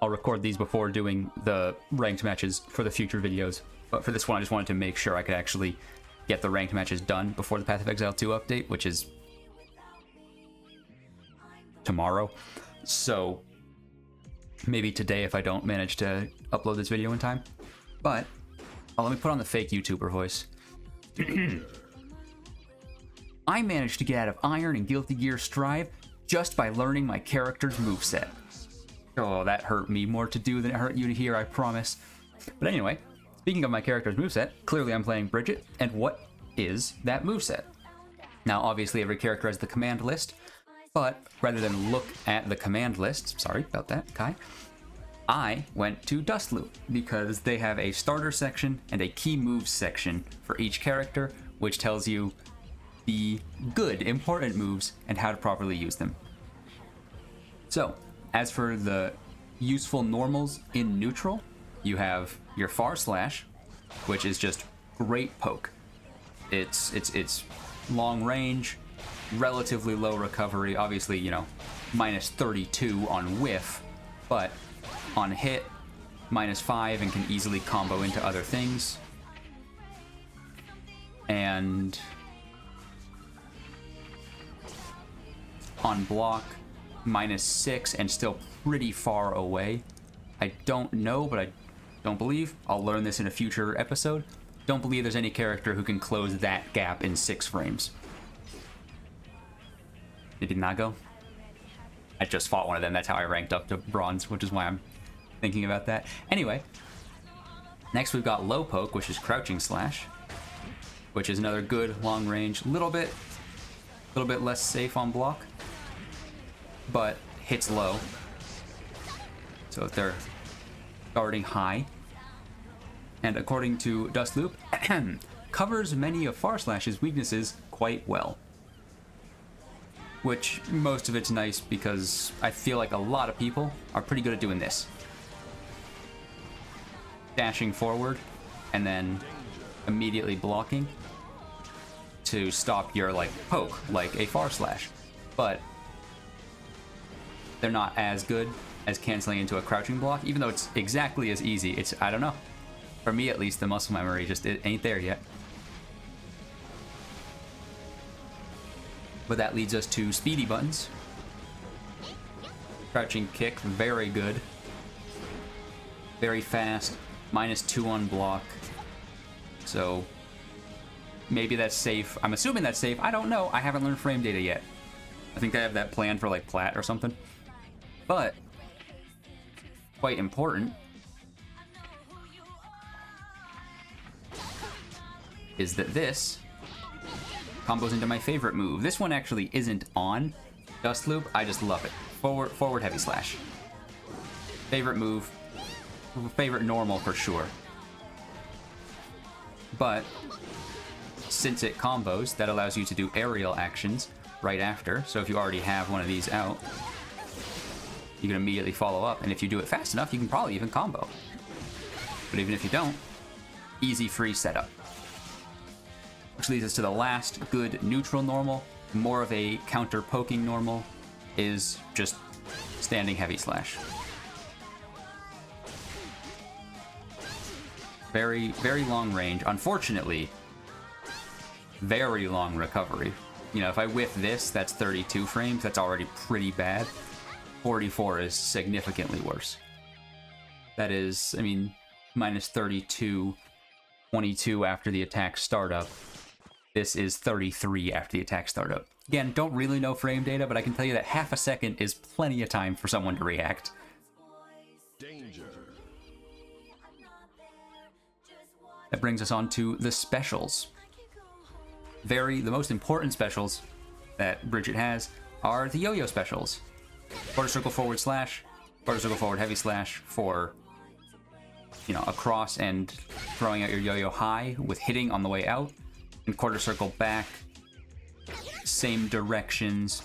I'll record these before doing the ranked matches for the future videos. But for this one, I just wanted to make sure I could actually get the ranked matches done before the Path of Exile 2 update, which is tomorrow. So maybe today if I don't manage to upload this video in time. But let me put on the fake YouTuber voice. I managed to get out of Iron and Guilty Gear Strive just by learning my character's moveset. Oh, that hurt me more to do than it hurt you to hear, I promise. But anyway, speaking of my character's moveset, clearly I'm playing Bridget, and what is that moveset? Now, obviously every character has the command list, but rather than look at the command list, sorry about that, Kai, I went to Dustloop because they have a starter section and a key moves section for each character, which tells you the good, important moves and how to properly use them. So, as for the useful normals in neutral, you have your Far Slash, which is just great poke. It's long range, relatively low recovery, obviously, you know, minus 32 on whiff, but on hit, minus 5 and can easily combo into other things. And on block, minus 6 and still pretty far away. I don't know, but I don't believe. I'll learn this in a future episode. Don't believe there's any character who can close that gap in 6 frames. It did not go? I just fought one of them. That's how I ranked up to bronze, which is why I'm thinking about that. Anyway, next we've got low poke, which is crouching slash, which is another good long range, little bit less safe on block, but hits low. So if they're starting high, and according to Dustloop, covers many of Far Slash's weaknesses quite well. Which, most of it's nice because I feel like a lot of people are pretty good at doing this. Dashing forward, and then immediately blocking to stop your, like, poke, like a Far Slash. But they're not as good as canceling into a crouching block, even though it's exactly as easy. It's, I don't know. For me, at least, the muscle memory just it ain't there yet. But that leads us to speedy buttons. Crouching kick, very good. Very fast, minus 2 on block. So maybe that's safe. I'm assuming that's safe. I don't know. I haven't learned frame data yet. I think I have that planned for like Plat or something. But quite important is that this combos into my favorite move. This one actually isn't on Dustloop. I just love it. Forward heavy slash. Favorite move. Favorite normal for sure. But since it combos, that allows you to do aerial actions right after. So if you already have one of these out, you can immediately follow up. And if you do it fast enough, you can probably even combo. But even if you don't, easy free setup. Which leads us to the last good neutral normal, more of a counter poking normal, is just standing heavy slash. Very, very long range. Unfortunately, very long recovery. You know, if I whiff this, that's 32 frames. That's already pretty bad. 44 is significantly worse. That is, I mean, minus 32, 22 after the attack startup. This is 33 after the attack startup. Again, don't really know frame data, but I can tell you that half a second is plenty of time for someone to react. Danger. That brings us on to the specials. The most important specials that Bridget has are the yo-yo specials. Quarter circle forward slash, quarter circle forward heavy slash for, you know, across and throwing out your yo-yo high with hitting on the way out. And quarter circle back, same directions,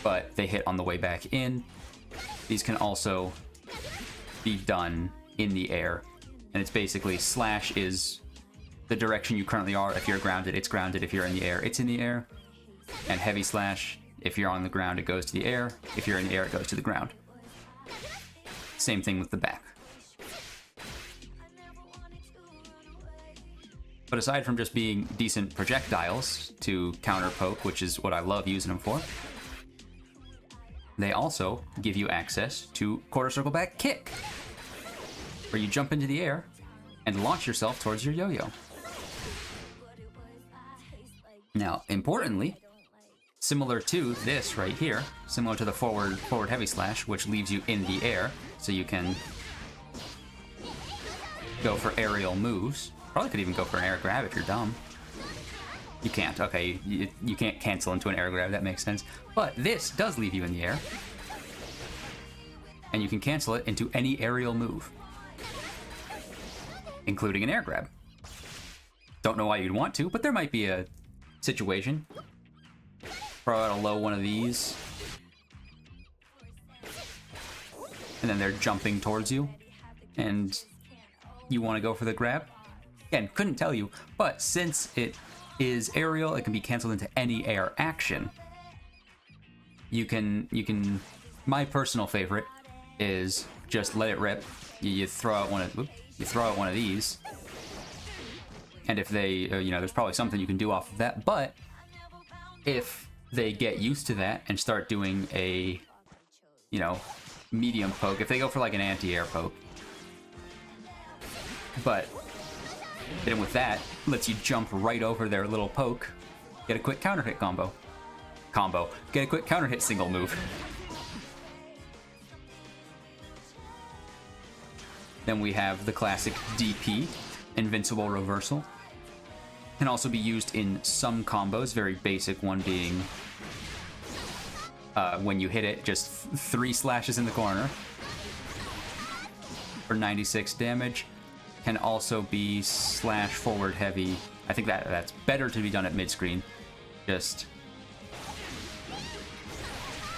but they hit on the way back in. These can also be done in the air. And it's basically slash is the direction you currently are. If you're grounded, it's grounded. If you're in the air, it's in the air. And heavy slash, if you're on the ground, it goes to the air. If you're in the air, it goes to the ground. Same thing with the back. But aside from just being decent projectiles to counter poke, which is what I love using them for, they also give you access to quarter circle back kick, where you jump into the air and launch yourself towards your yo-yo. Now, importantly, similar to this right here, similar to the forward heavy slash, which leaves you in the air, so you can go for aerial moves. Probably could even go for an air grab if you're dumb. You can't. Okay, you can't cancel into an air grab. That makes sense. But this does leave you in the air. And you can cancel it into any aerial move, including an air grab. Don't know why you'd want to, but there might be a situation. Throw out a low one of these. And then they're jumping towards you. And you want to go for the grab. Again, couldn't tell you, but since it is aerial, it can be canceled into any air action. You can. My personal favorite is just let it rip. You throw out one of these, and if they, there's probably something you can do off of that. But if they get used to that and start doing a, medium poke, if they go for like an anti-air poke, but hit him with that, lets you jump right over their little poke, get a quick counter hit combo. Get a quick counter hit single move. Then we have the classic DP, Invincible Reversal. Can also be used in some combos, very basic one being when you hit it, just 3 slashes in the corner for 96 damage. Can also be slash forward heavy. I think that's better to be done at mid-screen. Just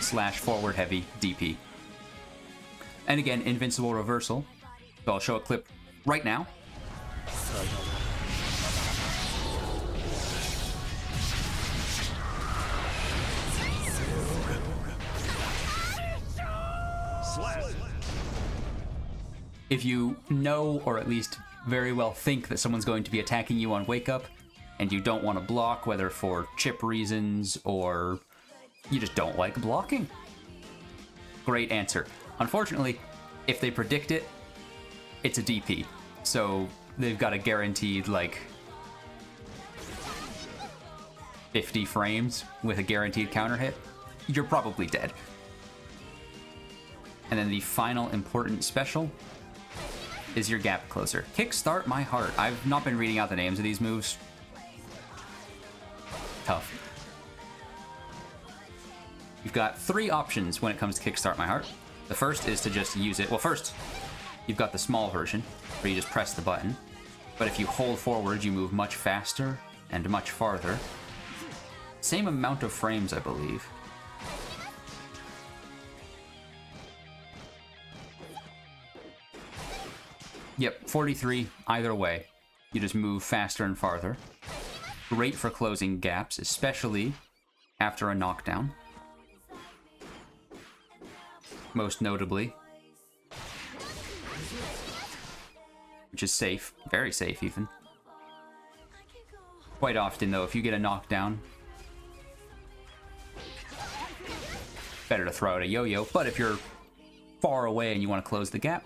slash forward heavy DP. And again, Invincible Reversal. So I'll show a clip right now. If you know, or at least very well think, that someone's going to be attacking you on Wake Up, and you don't want to block, whether for chip reasons or you just don't like blocking, great answer. Unfortunately, if they predict it, it's a DP. So they've got a guaranteed, 50 frames with a guaranteed counter hit. You're probably dead. And then the final important special is your gap closer. Kickstart My Heart. I've not been reading out the names of these moves. Tough. You've got 3 options when it comes to Kickstart My Heart. The first is to just use it. Well, first, you've got the small version, where you just press the button. But if you hold forward, you move much faster and much farther. Same amount of frames, I believe. Yep, 43 either way. You just move faster and farther. Great for closing gaps, especially after a knockdown. Most notably. Which is safe. Very safe, even. Quite often, though, if you get a knockdown, better to throw out a yo-yo. But if you're far away and you want to close the gap,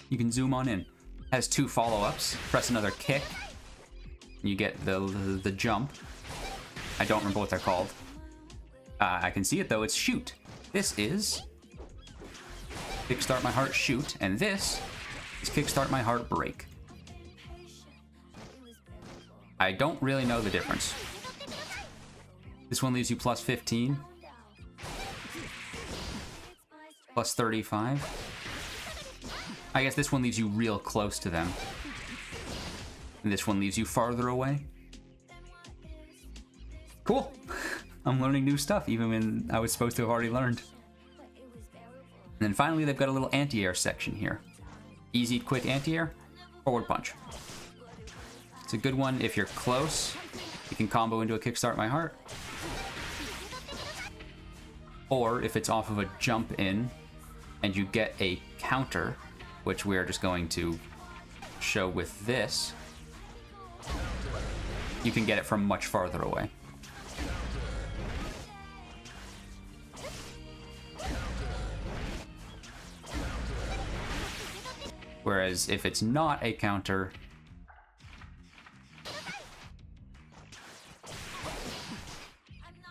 you can zoom on in. Has 2 follow-ups. Press another kick, and you get the jump. I don't remember what they're called. I can see it, though. It's shoot. This is Kickstart My Heart shoot, and this is Kickstart My Heart break. I don't really know the difference. This one leaves you plus 15. Plus 35. I guess this one leaves you real close to them. And this one leaves you farther away. Cool. I'm learning new stuff, even when I was supposed to have already learned. And then finally, they've got a little anti-air section here. Easy, quick anti-air, forward punch. It's a good one if you're close. You can combo into a Kickstart My Heart. Or if it's off of a jump in, and you get a counter, which we're just going to show with this. You can get it from much farther away. Whereas if it's not a counter,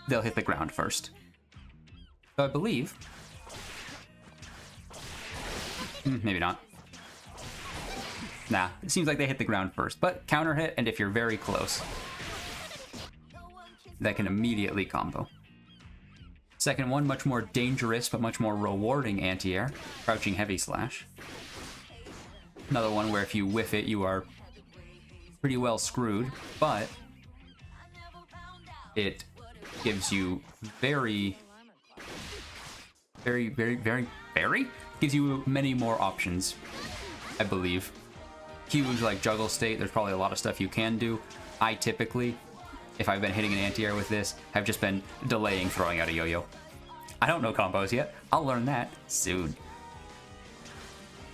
they'll hit the ground first. So I believe... maybe not. Nah, it seems like they hit the ground first, but counter hit, and if you're very close, that can immediately combo. Second one, much more dangerous, but much more rewarding anti-air, crouching heavy slash. Another one where if you whiff it, you are pretty well screwed, but it gives you gives you many more options, I believe. Huge, like juggle state, there's probably a lot of stuff you can do. I typically, if I've been hitting an anti-air with this, have just been delaying throwing out a yo-yo. I don't know combos yet. I'll learn that soon.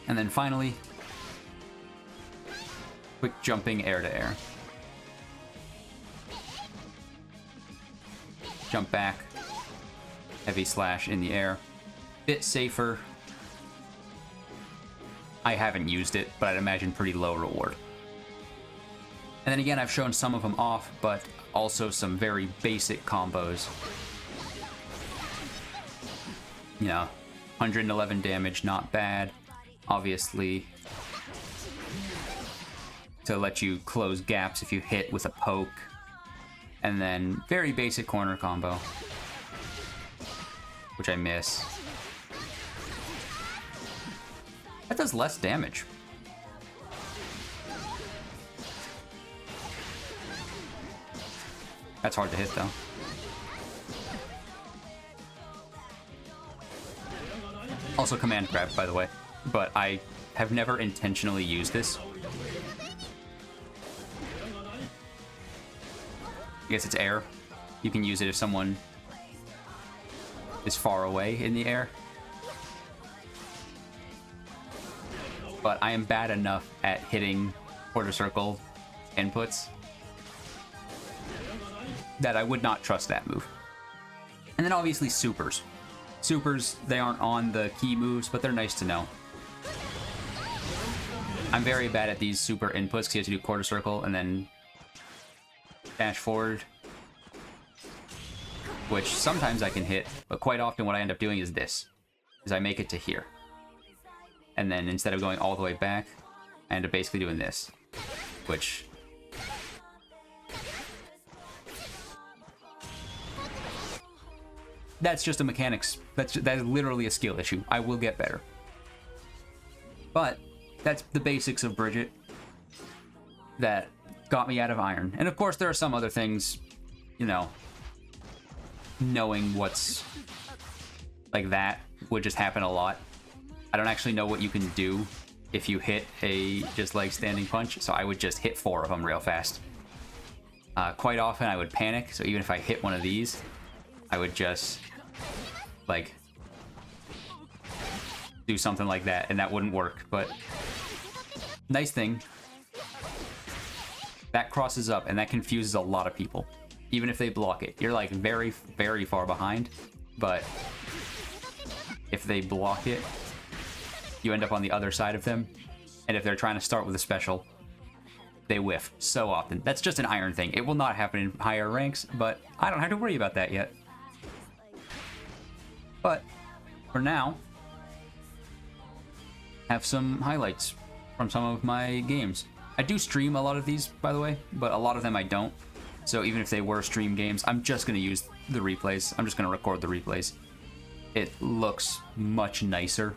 And then finally, quick jumping air to air. Jump back, heavy slash in the air. Bit safer. I haven't used it, but I'd imagine pretty low reward. And then again, I've shown some of them off, but also some very basic combos. You know, 111 damage, not bad. Obviously, to let you close gaps if you hit with a poke. And then very basic corner combo, which I miss. That does less damage. That's hard to hit, though. Also command grab, by the way. But I have never intentionally used this. I guess it's air. You can use it if someone is far away in the air. But I am bad enough at hitting quarter circle inputs that I would not trust that move. And then obviously supers. Supers, they aren't on the key moves, but they're nice to know. I'm very bad at these super inputs because you have to do quarter circle and then dash forward, which sometimes I can hit, but quite often what I end up doing is this, is I make it to here. And then instead of going all the way back, I end up basically doing this, which... that's just a mechanics. That is literally a skill issue. I will get better. But that's the basics of Bridget that got me out of Iron. And of course there are some other things, you know, knowing what's like that would just happen a lot. I don't actually know what you can do if you hit a just like standing punch, so I would just hit 4 of them real fast. Quite often I would panic, so even if I hit one of these, I would just like do something like that, and that wouldn't work. But nice thing, that crosses up and that confuses a lot of people. Even if they block it, you're like very, very far behind, but if they block it, you end up on the other side of them. And if they're trying to start with a special, they whiff so often. That's just an Iron thing. It will not happen in higher ranks, but I don't have to worry about that yet. But for now, have some highlights from some of my games. I do stream a lot of these, by the way, but a lot of them I don't. So even if they were stream games, I'm just going to use the replays. I'm just going to record the replays. It looks much nicer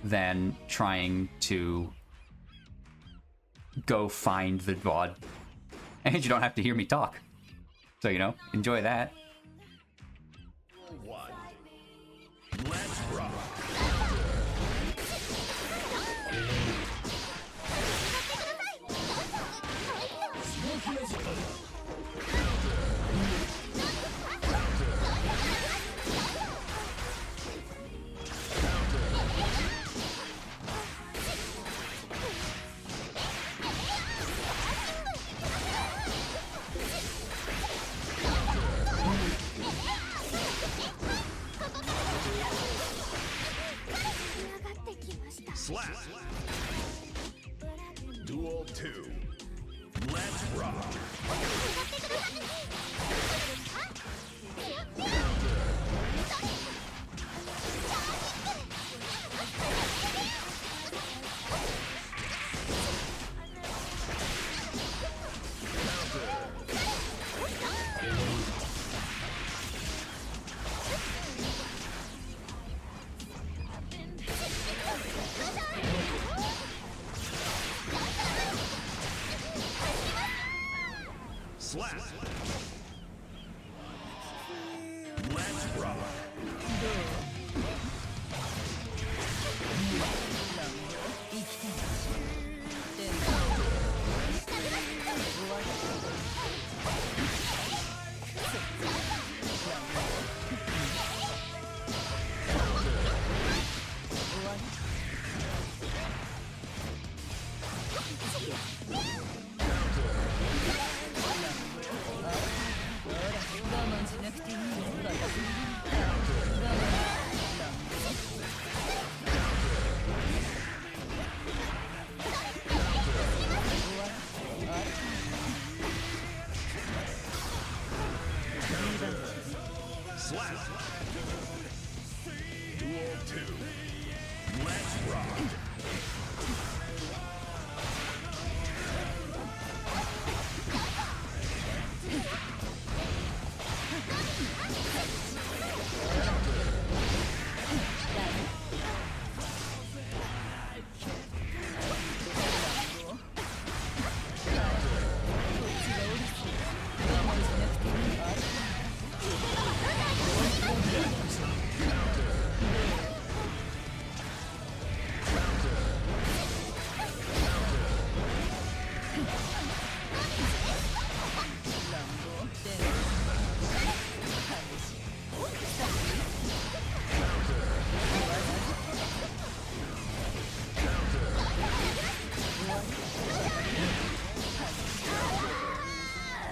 than trying to go find the VOD. And you don't have to hear me talk. So, you know, enjoy that. Let's rock. Slap. Duel 2. Let's rock. Slap. Let's rock. Slap. Duel 2. Let's rock.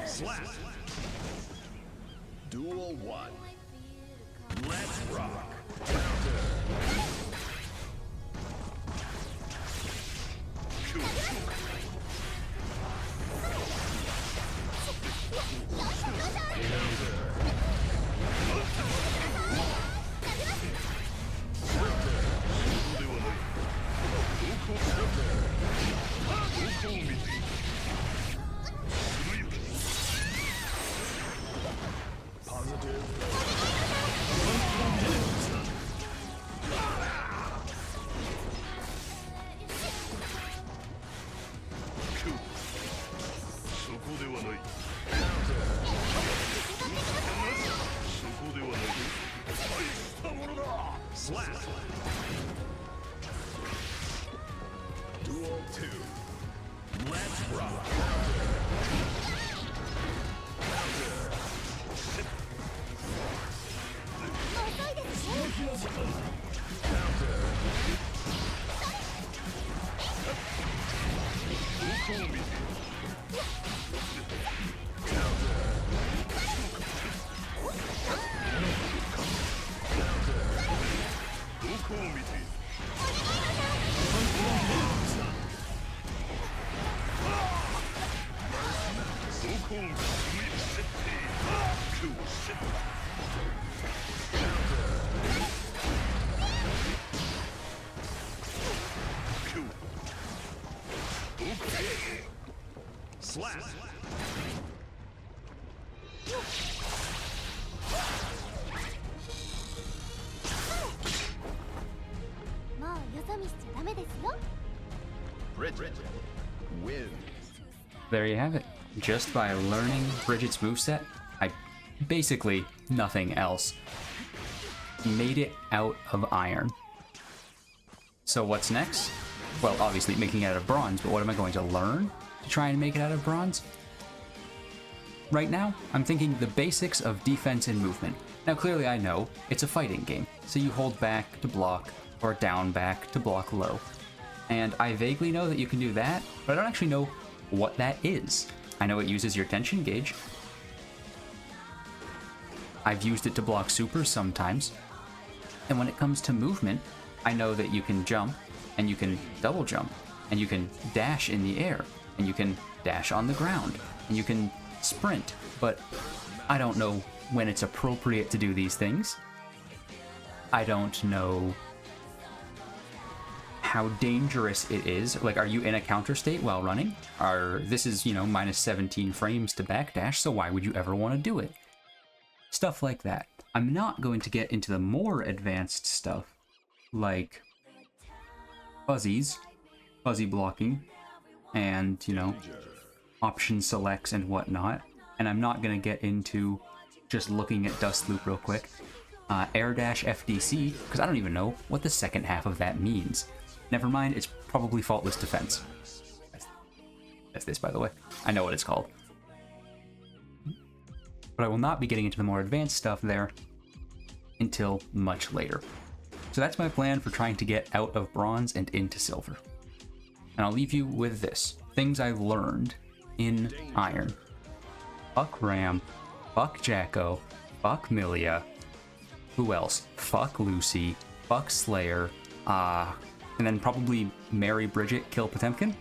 Slap. Duel 1. Let's rock. Slap. Duel 2. Let's rock. Slap. Bridget wins. There you have it. Just by learning Bridget's moveset, basically nothing else, made it out of iron. So what's next? Well, obviously making it out of bronze, but what am I going to learn to try and make it out of bronze? Right now, I'm thinking the basics of defense and movement. Now clearly I know it's a fighting game, so you hold back to block, or down back to block low. And I vaguely know that you can do that, but I don't actually know what that is. I know it uses your tension gauge. I've used it to block supers sometimes. And when it comes to movement, I know that you can jump and you can double jump, and you can dash in the air, and you can dash on the ground, and you can sprint, but I don't know when it's appropriate to do these things. I don't know how dangerous it is. Like, are you in a counter state while running? This is, you know, minus 17 frames to backdash, so why would you ever want to do it? Stuff like that. I'm not going to get into the more advanced stuff, like fuzzy blocking, and, you know, option selects and whatnot. And I'm not going to get into just looking at Dust Loop real quick. Air Dash FDC, because I don't even know what the second half of that means. Never mind, it's probably Faultless Defense. That's this, by the way. I know what it's called. But I will not be getting into the more advanced stuff there until much later. So that's my plan for trying to get out of bronze and into silver. And I'll leave you with this. Things I learned in Iron. Fuck Ram. Fuck Jacko. Fuck Milia. Who else? Fuck Lucy. Fuck Slayer. And then probably marry Bridget, kill Potemkin.